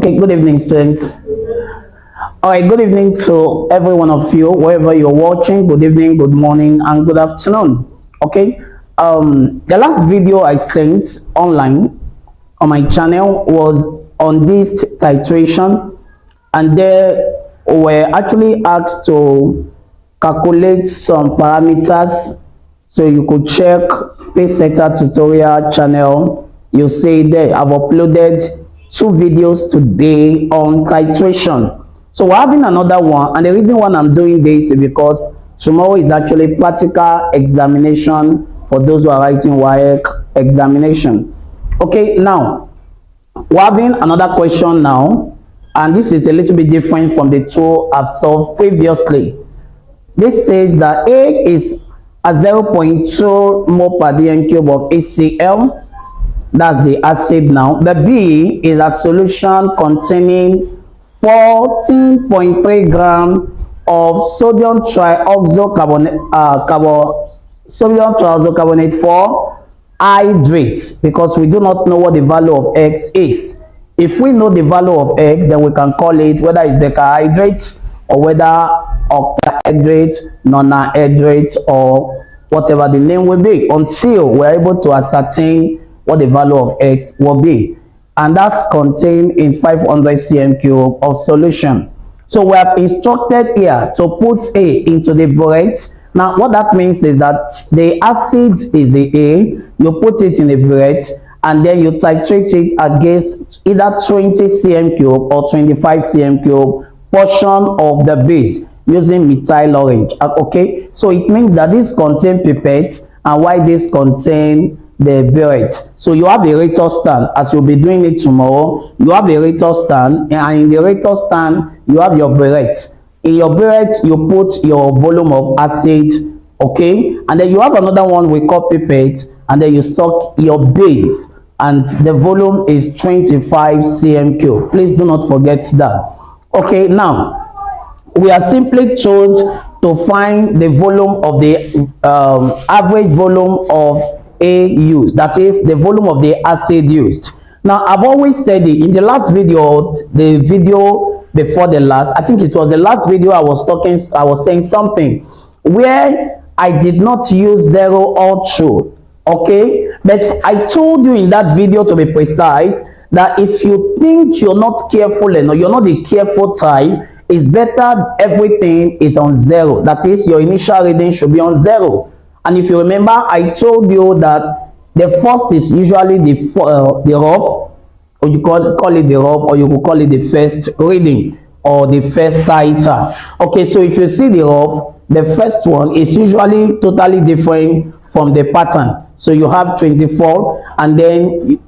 Okay, good evening, students. All right, good evening to every one of you, wherever you're watching. Good evening, good morning, and good afternoon. Okay, the last video I sent online on my channel was on this titration, and there were actually asked to calculate some parameters, so you could check PaySector tutorial channel. You see there I've uploaded 2 videos today on titration. So we're having another one, and the reason why I'm doing this is because tomorrow is actually practical examination for those who are writing waec examination. Okay, now we're having another question now, and this is a little bit different from the 2 I've solved previously. This says that A is a 0.2 mole per dm cube of HCl. That's the acid now. The B is a solution containing 14.3 grams of sodium trioxocarbonate for hydrates, because we do not know what the value of X is. If we know the value of X, then we can call it whether it's decahydrate or whether octahydrate, nonahydrate, or whatever the name will be, until we're able to ascertain what the value of X will be. And that's contained in 500 cm cube of solution. So we have instructed here to put A into the burette. Now what that means is that the acid is the A, you put it in the burette, and then you titrate it against either 20 cm cube or 25 cm cube portion of the base using methyl orange. Okay, so it means that this contain pipette, and why this contain the burette. So you have a rator stand, as you'll be doing it tomorrow. You have a rator stand, and in the rator stand you have your burette. In your burette you put your volume of acid, okay, and then you have another one we call pipette, and then you suck your base, and the volume is 25 cm cube. Please do not forget that. Okay, now we are simply told to find the volume of the average volume of A used, that is the volume of the acid used. Now I've always said it in the last video, the video before the last, I think it was the last video, I was saying something where I did not use 0 or 2, okay, but I told you in that video, to be precise, that if you think you're not careful enough, you're not the careful type, it's better everything is on 0. That is, your initial reading should be on 0. And if you remember, I told you that the first is usually the rough, or you call it the rough, or you could call it the first reading or the first titer. Okay, so if you see the rough, the first one is usually totally different from the pattern. So you have 24, and then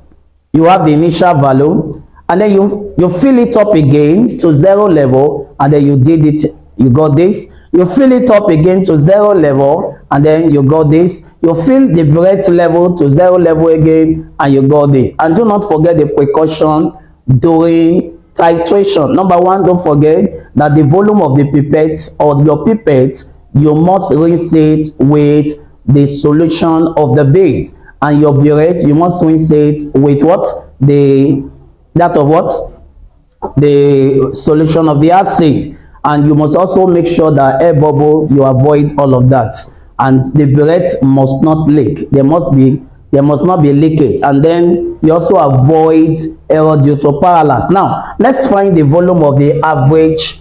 you have the initial value, and then you fill it up again to 0 level, and then you did it, you got this. You fill it up again to 0 level, and then you got this. You fill the burette level to 0 level again, and you got it. And do not forget the precaution during titration. Number 1, don't forget that the volume of the pipette, or your pipette, you must rinse it with the solution of the base, and your burette, you must rinse it with what? The solution of the acid. And you must also make sure that air bubble, you avoid all of that, and the burette must not leak. There must not be leakage, and then you also avoid error due to parallax. Now let's find the volume of the average.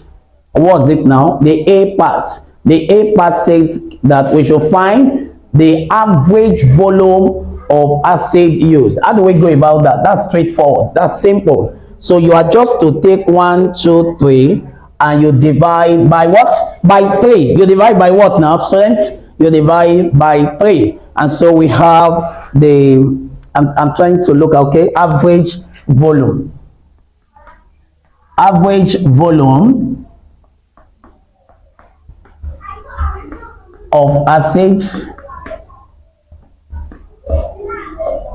What's it now? The A part. The A part says that we should find the average volume of acid used. How do we go about that? That's straightforward, that's simple. So you are just to take 1, 2, 3, and you divide by what? By 3. You divide by what now, students? You divide by 3. And so we have the, I'm trying to look, okay, average volume. Average volume of acid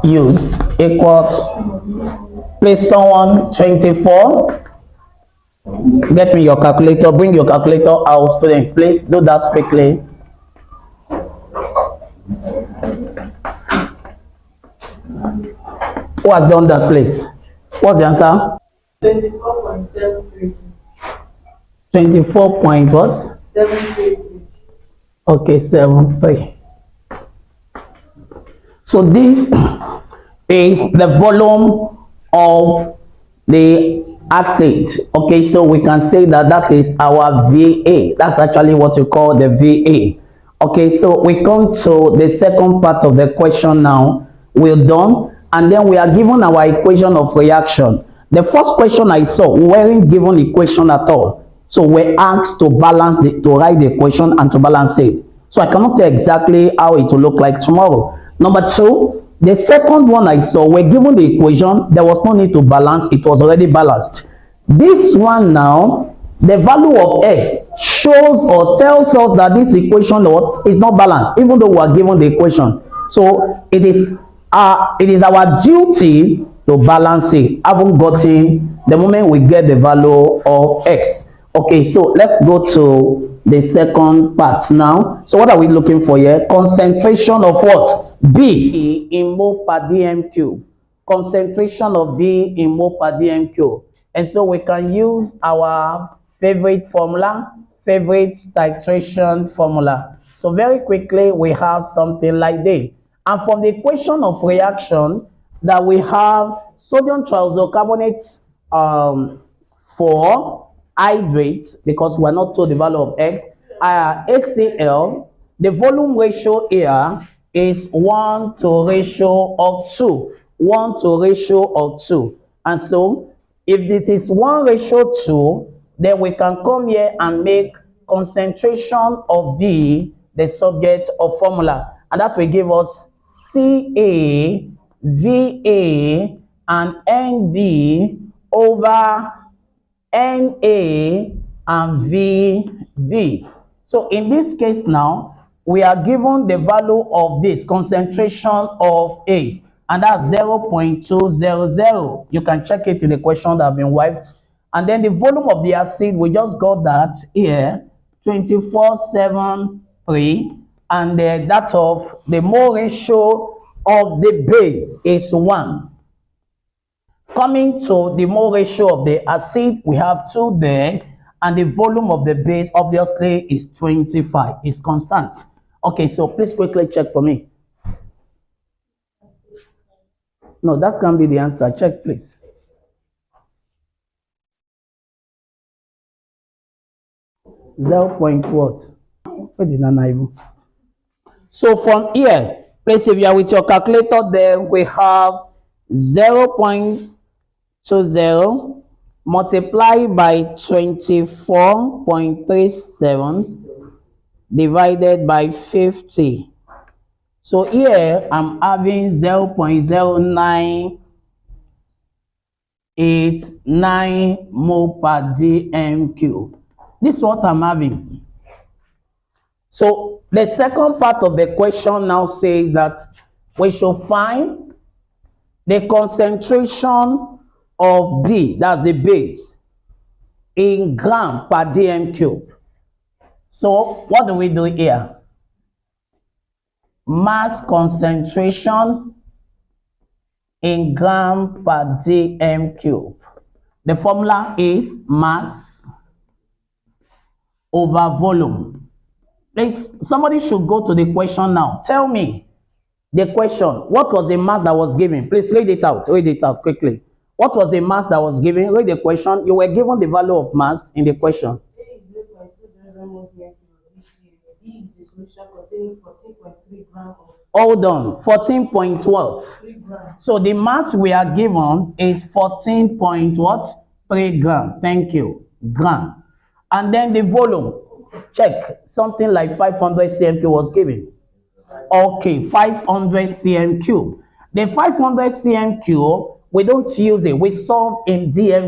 used equals, please someone, 24. Get me your calculator. Bring your calculator out, student. Please do that quickly. Who has done that, please? What's the answer? 24.73. 24 point what? 73. Okay, 73. So this is the volume of the acid. Okay, so we can say that that is our VA. That's actually what you call the VA. Okay, so we come to the second part of the question now. We're done, and then we are given our equation of reaction. The first question I saw, we weren't given equation at all. So we're asked to write the equation and to balance it. So I cannot tell exactly how it will look like tomorrow. Number two, the second one I saw, we're given the equation, there was no need to balance, it was already balanced. This one now, the value of x shows or tells us that this equation is not balanced, even though we are given the equation. So it is our duty to balance it, having gotten the moment we get the value of x. Okay, so let's go to the second part now. So what are we looking for here? Concentration of what? B in mole per dm cube. Concentration of B in mole per dm cube. And so we can use our favorite formula, favorite titration formula. So very quickly, we have something like this. And from the equation of reaction, that we have sodium triisocarbonate for hydrates, because we are not told the value of x, HCl, the volume ratio here is 1 to ratio of 2. 1 to ratio of 2. And so, if it is 1 ratio 2, then we can come here and make concentration of B the subject of formula. And that will give us Ca, Va, and Nb over Na and Vb. So in this case now, we are given the value of this concentration of A, and that's 0.200. You can check it in the question that have been wiped. And then the volume of the acid, we just got that here, 2473, and that of the mole ratio of the base is 1. Coming to the mole ratio of the acid, we have 2 there, and the volume of the base obviously is 25. It's constant. Okay, so please quickly check for me. No, that can be the answer. Check, please. Zero point what? Where did I even? So from here, please, if you are with your calculator, then we have 0.20 multiplied by 24.37 divided by 50. So here I'm having 0.0989 mole per dm cube. This is what I'm having. So the second part of the question now says that we should find the concentration of B, that's the base, in gram per dm cube. So what do we do here? Mass concentration in gram per dm cube. The formula is mass over volume. Please, somebody should go to the question now. Tell me the question. What was the mass that was given? Please read it out. Read it out quickly. What was the mass that was given? Read the question. You were given the value of mass in the question. Hold on. 14 point what? So the mass we are given is 14 point what? 3 gram. Thank you. Gram. And then the volume. Check. Something like 500 cm cube was given. Okay, 500 cm cube. The 500 cm cube, we don't use it. We solve in dm